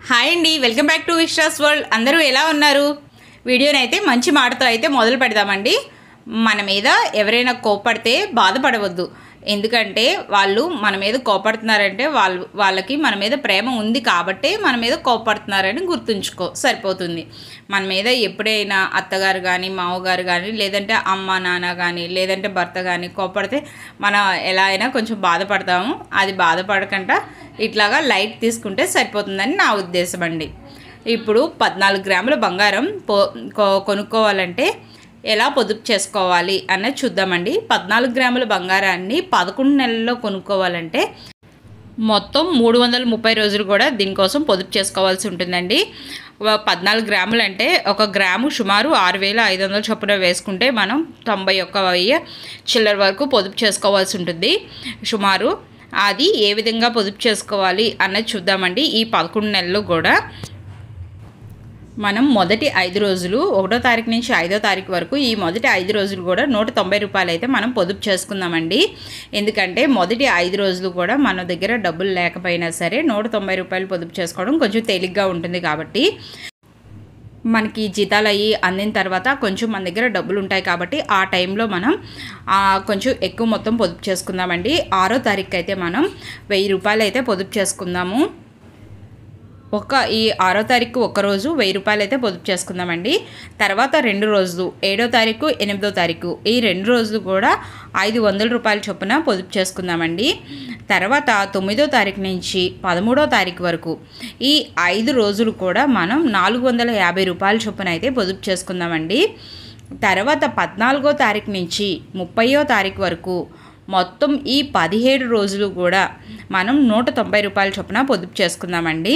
Hi అండి, welcome back to Vishwas world. అందరూ ఎలా ఉన్నారు? వీడియోనైతే మంచి మాటతో అయితే మొదలు పెడదామండి. మన మీద ఎవరైనా కోపడితే బాధపడవద్దు. ఎందుకంటే వాళ్ళు మన మీద కోపడుతున్నారంటే వాళ్ళకి మన మీద ప్రేమ ఉంది కాబట్టే మన మీద కోపడుతున్నారని గుర్తుంచుకో సరిపోతుంది. మన మీద ఎప్పుడైనా అత్తగారు కానీ, మామగారు కానీ, లేదంటే అమ్మ నాన్న కానీ, లేదంటే భర్త కానీ కోపడితే మనం ఎలా అయినా కొంచెం బాధపడతాము. అది బాధపడకుండా ఇట్లాగా లైట్ తీసుకుంటే సరిపోతుందని నా ఉద్దేశం అండి. ఇప్పుడు 14 గ్రాముల బంగారం కొనుక్కోవాలంటే ఎలా పొదుపు చేసుకోవాలి అన్నది చూద్దామండి. 14 గ్రాముల బంగారాన్ని 11 నెలల్లో కొనుక్కోవాలంటే మొత్తం 330 రోజులు కూడా దీనికోసం పొదుపు చేసుకోవాల్సి ఉంటుందండి. 14 గ్రాములు అంటే ఒక గ్రాము సుమారు 6,500 చొప్పున వేసుకుంటే మనం 91,000 చిల్లర వరకు పొదుపు చేసుకోవాల్సి ఉంటుంది సుమారు. అది ఏ విధంగా పొదుపు చేసుకోవాలి అన్నది చూద్దామండి. ఈ 11 నెలలు కూడా మనం మొదటి 5 రోజులు 1వ తారీఖు నుంచి 5వ తారీఖు వరకు ఈ మొదటి 5 రోజులు కూడా 190 రూపాయలు అయితే మనం పొదుపు చేసుకుందామండి. ఎందుకంటే మొదటి 5 రోజులు కూడా మన దగ్గర డబ్బులు లేకపోయినా సరే 190 రూపాయలు పొదుపు చేసుకోవడం కొంచెం తేలిగ్గా ఉంటుంది. కాబట్టి మనకి జీతాలు అయ్యి అందిన తర్వాత కొంచెం మన దగ్గర డబ్బులు ఉంటాయి కాబట్టి ఆ టైంలో మనం కొంచెం ఎక్కువ మొత్తం పొదుపు చేసుకుందామండి. 6వ తారీఖు అయితే మనం 1000 రూపాయలు అయితే పొదుపు చేసుకుందాము. ఈ 6వ తారీఖు ఒక్కరోజు 1000 రూపాయలు అయితే పొదుపు చేసుకుందామండి. తర్వాత 2 రోజులు 7వ తారీఖు 8వ తారీఖు ఈ 2 రోజులు కూడా 500 రూపాయల చొప్పున పొదుపు చేసుకుందామండి. తర్వాత 9వ తారీఖు నుంచి 13వ తారీఖు వరకు ఈ 5 రోజులు కూడా మనం 450 రూపాయల చొప్పున అయితే పొదుపు చేసుకుందామండి. తర్వాత 14వ తారీఖు నుంచి 30వ తారీఖు వరకు మొత్తం ఈ 17 రోజులు కూడా మనం 190 రూపాయల చొప్పున పొదుపు చేసుకుందామండి.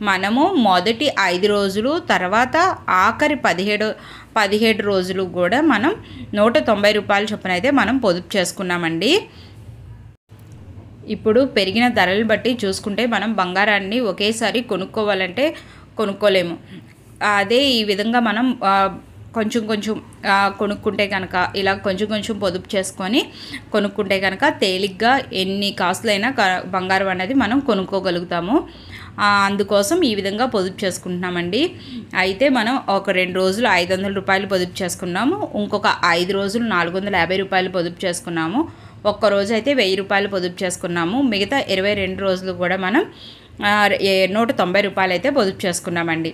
మనము మొదటి 5 రోజులు తర్వాత ఆఖరి 17 రోజులు కూడా మనం 190 రూపాయల చొప్పున అయితే మనం పొదుపు చేసుకున్నామండి. ఇప్పుడు పెరిగిన ధరలు బట్టి చూసుకుంటే మనం బంగారాన్ని ఒకేసారి కొనుక్కోవాలంటే కొనుక్కోలేము. అదే ఈ విధంగా మనం కొంచెం కొంచెం కొనుక్కుంటే కనుక ఇలా కొంచెం కొంచెం పొదుపు చేసుకొని కొనుక్కుంటే కనుక తేలిగ్గా ఎన్ని కాస్ట్లైనా బంగారం అనేది మనం కొనుక్కోగలుగుతాము. అందుకోసం ఈ విధంగా పొదుపు చేసుకుంటున్నామండి. అయితే మనం ఒక 2 రోజులు 500 రూపాయలు పొదుపు చేసుకున్నాము, ఇంకొక 5 రోజులు 450 రూపాయలు పొదుపు చేసుకున్నాము, ఒక్క రోజు అయితే 1000 రూపాయలు పొదుపు చేసుకున్నాము. మిగతా 22 రోజులు కూడా మనం 190 రూపాయలు అయితే పొదుపు చేసుకున్నామండి.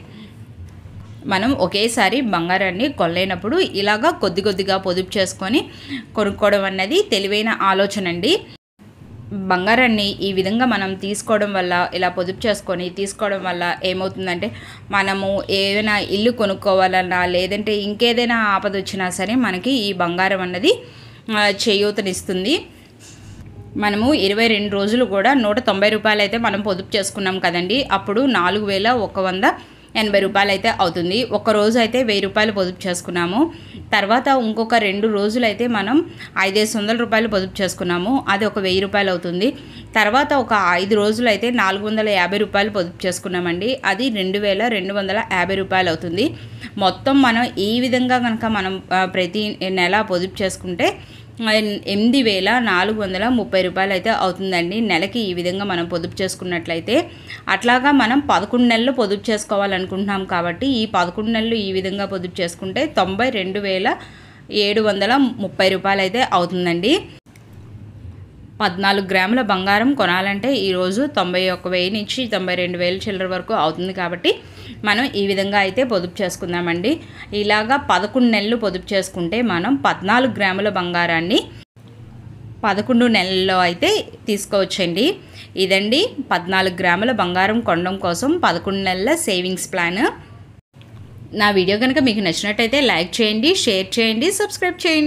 మనం ఒకేసారి బంగారాన్ని కొనలేనప్పుడు ఇలాగా కొద్ది కొద్దిగా పొదుపు చేసుకొని కొనుక్కోవడం అన్నది తెలివైన ఆలోచన అండి. బంగారాన్ని ఈ విధంగా మనం తీసుకోవడం వల్ల, ఇలా పొదుపు చేసుకొని తీసుకోవడం వల్ల ఏమవుతుందంటే మనము ఏదైనా ఇల్లు కొనుక్కోవాలన్నా లేదంటే ఇంకేదైనా ఆపద వచ్చినా సరే మనకి ఈ బంగారం అన్నది చేయూతనిస్తుంది. మనము 22 రోజులు కూడా 190 రూపాయలు అయితే మనం పొదుపు చేసుకున్నాం కదండి. అప్పుడు 4,180 రూపాయలు అయితే అవుతుంది. ఒక రోజు అయితే 1000 రూపాయలు పొదుపు చేసుకున్నాము. తర్వాత ఇంకొక 2 రోజులు అయితే మనం 500 రూపాయలు పొదుపు చేసుకున్నాము, అది ఒక 1000 రూపాయలు అవుతుంది. తర్వాత ఒక 5 రోజులు అయితే 450 రూపాయలు పొదుపు చేసుకున్నామండి, అది 2250 రూపాయలు అవుతుంది. మొత్తం మనం ఈ విధంగా కనుక మనం ప్రతి నెల పొదుపు చేసుకుంటే 8,430 రూపాయలు అయితే అవుతుందండి నెలకి. ఈ విధంగా మనం పొదుపు చేసుకున్నట్లయితే అట్లాగా మనం 11 నెలలు పొదుపు చేసుకోవాలనుకుంటున్నాం కాబట్టి ఈ 11 నెలలు ఈ విధంగా పొదుపు చేసుకుంటే 92,730 రూపాయలు అయితే అవుతుందండి. 14 గ్రాముల బంగారం కొనాలంటే ఈరోజు 91,000 నుంచి 92,000 చిల్లర వరకు అవుతుంది. కాబట్టి మనం ఈ విధంగా అయితే పొదుపు చేసుకుందామండి. ఇలాగా 11 నెలలు పొదుపు చేసుకుంటే మనం 14 గ్రాముల బంగారాన్ని 11 నెలల్లో అయితే తీసుకోవచ్చండి. ఇదండి 14 గ్రాముల బంగారం కొనడం కోసం 11 నెలల సేవింగ్స్ ప్లాన్. నా వీడియో కనుక మీకు నచ్చినట్టయితే లైక్ చేయండి, షేర్ చేయండి, సబ్స్క్రైబ్ చేయండి.